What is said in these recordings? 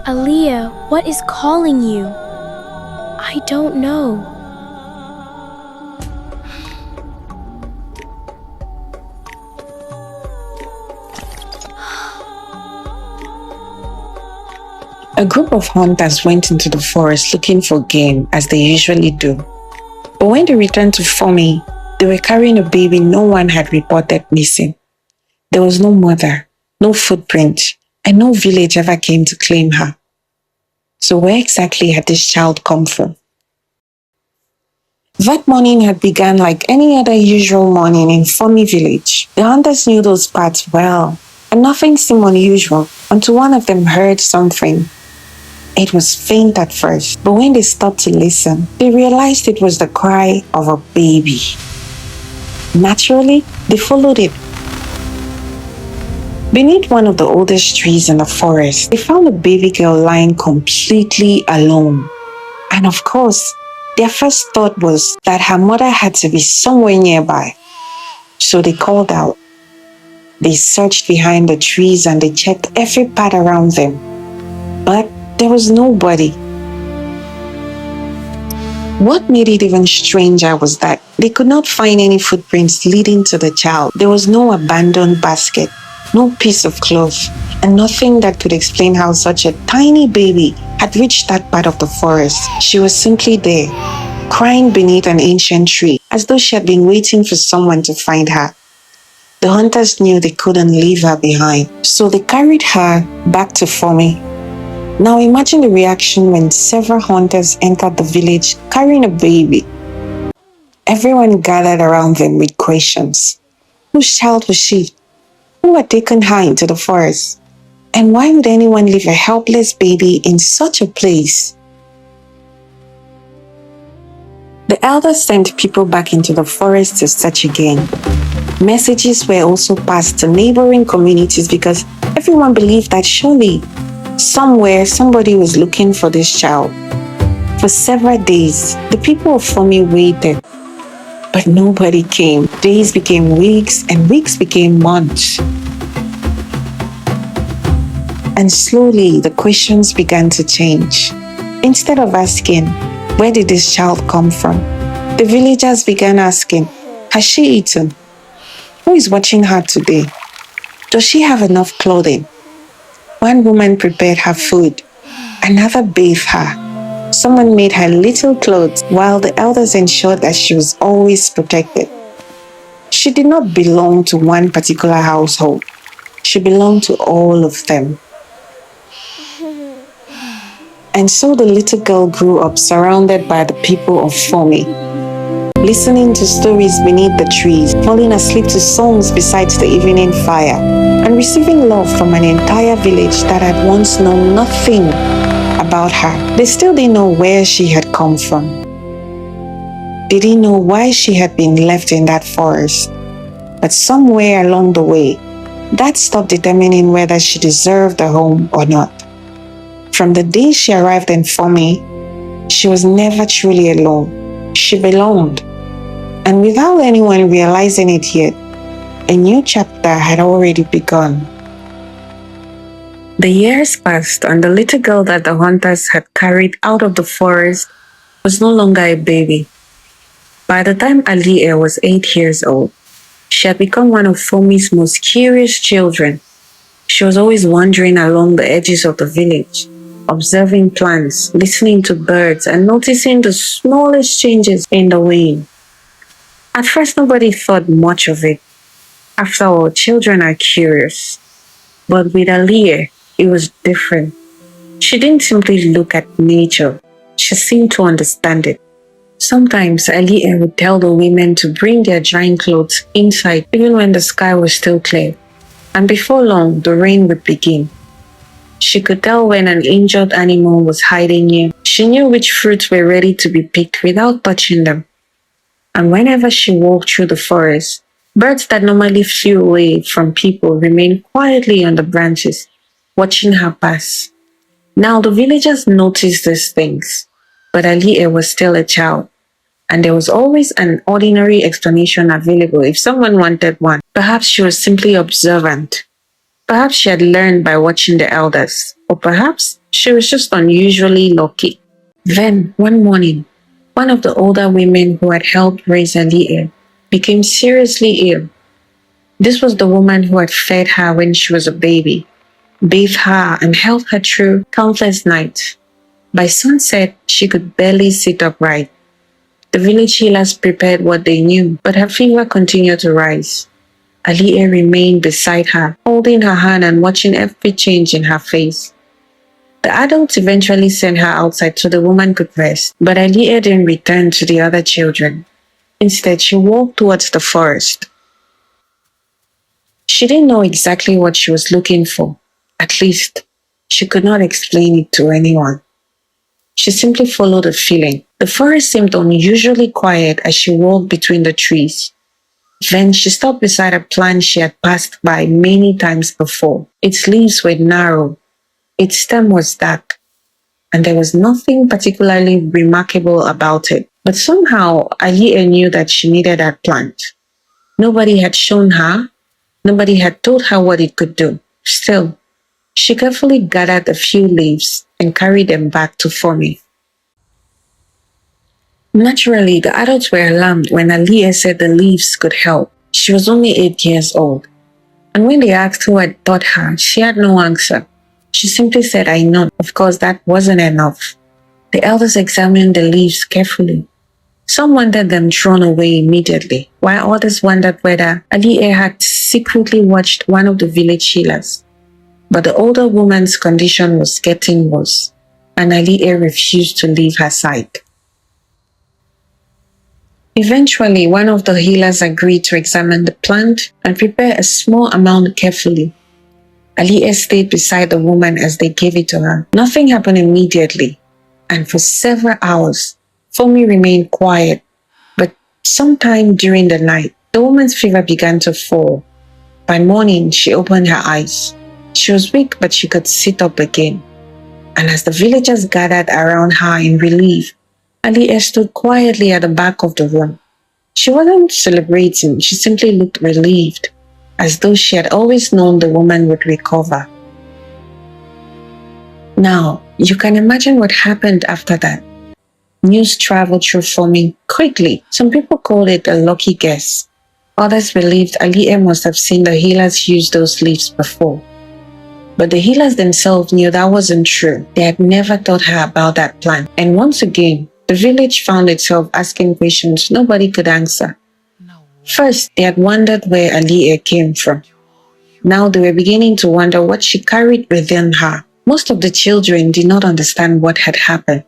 Aliyeh, what is calling you? I don't know. A group of hunters went into the forest looking for game as they usually do. But when they returned to Fomi, they were carrying a baby no one had reported missing. There was no mother, no footprint, and no village ever came to claim her. So where exactly had this child come from? That morning had begun like any other usual morning in Fomi village. The hunters knew those parts well, and nothing seemed unusual until one of them heard something. It was faint at first, but when they stopped to listen, they realized it was the cry of a baby. Naturally, they followed it. Beneath one of the oldest trees in the forest, they found a baby girl lying completely alone. And of course, their first thought was that her mother had to be somewhere nearby. So they called out. They searched behind the trees and they checked every part around them. But there was nobody. What made it even stranger was that they could not find any footprints leading to the child. There was no abandoned basket, no piece of cloth, and nothing that could explain how such a tiny baby had reached that part of the forest. She was simply there, crying beneath an ancient tree, as though she had been waiting for someone to find her. The hunters knew they couldn't leave her behind, so they carried her back to Fomi. Now imagine the reaction when several hunters entered the village carrying a baby. Everyone gathered around them with questions. Whose child was she? Who had taken her into the forest? And why would anyone leave a helpless baby in such a place? The elders sent people back into the forest to search again. Messages were also passed to neighboring communities because everyone believed that surely somewhere somebody was looking for this child. For several days, the people of Fomi waited, but nobody came. Days became weeks and weeks became months. And slowly the questions began to change. Instead of asking, where did this child come from? The villagers began asking, has she eaten? Who is watching her today? Does she have enough clothing? One woman prepared her food, another bathed her. Someone made her little clothes while the elders ensured that she was always protected. She did not belong to one particular household. She belonged to all of them. And so the little girl grew up surrounded by the people of Fomi, listening to stories beneath the trees, falling asleep to songs beside the evening fire, and receiving love from an entire village that had once known nothing about her. They still didn't know where she had come from. They didn't know why she had been left in that forest. But somewhere along the way, that stopped determining whether she deserved a home or not. From the day she arrived in Fomi, she was never truly alone. She belonged. And without anyone realizing it yet, a new chapter had already begun. The years passed, and the little girl that the hunters had carried out of the forest was no longer a baby. By the time Aliyeh was 8 years old, she had become one of Fomi's most curious children. She was always wandering along the edges of the village, observing plants, listening to birds, and noticing the smallest changes in the wind. At first, nobody thought much of it. After all, children are curious. But with Aliyeh, it was different. She didn't simply look at nature. She seemed to understand it. Sometimes Aliyeh would tell the women to bring their drying clothes inside even when the sky was still clear. And before long, the rain would begin. She could tell when an injured animal was hiding near. She knew which fruits were ready to be picked without touching them. And whenever she walked through the forest, birds that normally flew away from people remained quietly on the branches, watching her pass. Now the villagers noticed these things, but Aliyeh was still a child, and there was always an ordinary explanation available if someone wanted one. Perhaps she was simply observant. Perhaps she had learned by watching the elders, or perhaps She was just unusually lucky. Then, one morning, one of the older women who had helped raise Aliyeh became seriously ill. This was the woman who had fed her when she was a baby, bathed her, and helped her through countless nights. By sunset, she could barely sit upright. The village healers prepared what they knew, but her fever continued to rise. Aliyeh remained beside her, holding her hand and watching every change in her face. The adults eventually sent her outside so the woman could rest, but Aliyeh didn't return to the other children. Instead, she walked towards the forest. She didn't know exactly what she was looking for. At least, she could not explain it to anyone. She simply followed a feeling. The forest seemed unusually quiet as she walked between the trees. Then she stopped beside a plant she had passed by many times before. Its leaves were narrow, its stem was dark, and there was nothing particularly remarkable about it. But somehow, Aliyeh knew that she needed that plant. Nobody had shown her, nobody had told her what it could do. Still, she carefully gathered a few leaves and carried them back to Fomi. Naturally, the adults were alarmed when Aliyeh said the leaves could help. She was only 8 years old. And when they asked who had taught her, she had no answer. She simply said, "I know." Of course, that wasn't enough. The elders examined the leaves carefully. Some wanted them thrown away immediately, while others wondered whether Aliyeh had secretly watched one of the village healers. But the older woman's condition was getting worse, and Aliyeh refused to leave her side. Eventually, one of the healers agreed to examine the plant and prepare a small amount carefully. Aliyeh stayed beside the woman as they gave it to her. Nothing happened immediately, and for several hours, Fomi remained quiet. But sometime during the night, the woman's fever began to fall. By morning, she opened her eyes. She was weak, but she could sit up again. And as the villagers gathered around her in relief, Aliyeh stood quietly at the back of the room. She wasn't celebrating, she simply looked relieved, as though she had always known the woman would recover. Now, you can imagine what happened after that. News traveled through Fomi quickly. Some people called it a lucky guess. Others believed Aliyeh must have seen the healers use those leaves before. But the healers themselves knew that wasn't true. They had never taught her about that plant. And once again, the village found itself asking questions nobody could answer. First, they had wondered where Aliyeh came from. Now they were beginning to wonder what she carried within her. Most of the children did not understand what had happened.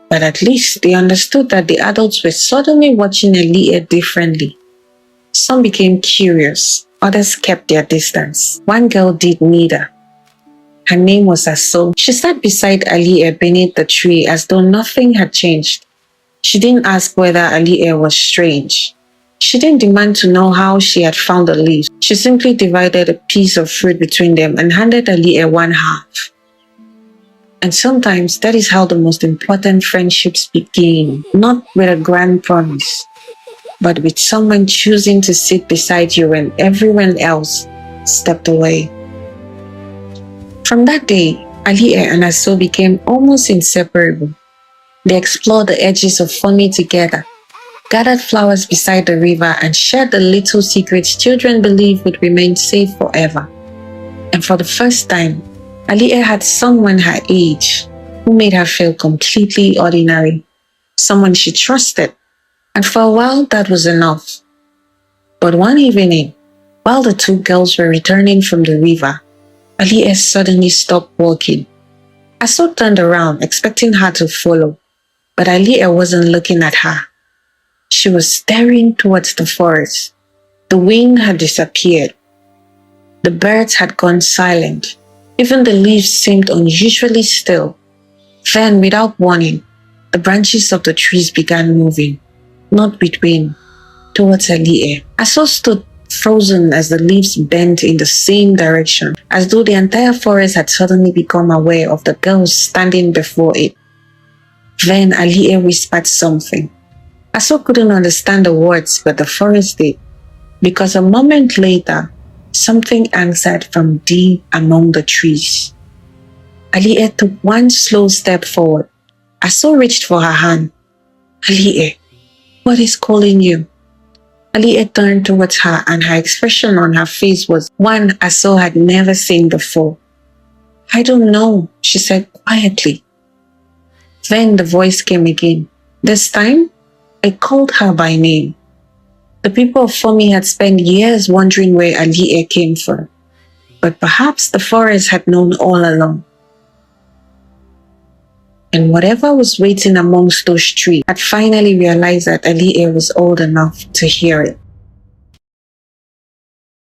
But at least they understood that the adults were suddenly watching Aliyeh differently. Some became curious, others kept their distance. One girl did neither. Her name was Azah. She sat beside Aliyeh beneath the tree as though nothing had changed. She didn't ask whether Aliyeh was strange. She didn't demand to know how she had found the leaves. She simply divided a piece of fruit between them and handed Aliyeh one half. And sometimes that is how the most important friendships begin, not with a grand promise, but with someone choosing to sit beside you when everyone else stepped away. From that day, Aliyeh and Azah became almost inseparable. They explored the edges of Fomi together, gathered flowers beside the river, and shared the little secrets children believed would remain safe forever. And for the first time, Aliyeh had someone her age who made her feel completely ordinary, someone she trusted, and for a while that was enough. But one evening, while the two girls were returning from the river, Aliyeh suddenly stopped walking. Azah turned around, expecting her to follow, but Aliyeh wasn't looking at her. She was staring towards the forest. The wind had disappeared. The birds had gone silent. Even the leaves seemed unusually still. Then, without warning, the branches of the trees began moving, not with wind, towards Aliyeh. Azah stood frozen as the leaves bent in the same direction, as though the entire forest had suddenly become aware of the girls standing before it. Then Aliyeh whispered something. Azah couldn't understand the words, but the forest did, because a moment later, something answered from deep among the trees. Aliyeh took one slow step forward. Azah reached for her hand. Aliyeh, what is calling you? Aliyeh turned towards her and her expression on her face was one Azah had never seen before. I don't know, she said quietly. Then the voice came again. This time, it called her by name. The people of Fomi had spent years wondering where Aliyeh came from, but perhaps the forest had known all along. And whatever was waiting amongst those trees had finally realized that Aliyeh was old enough to hear it.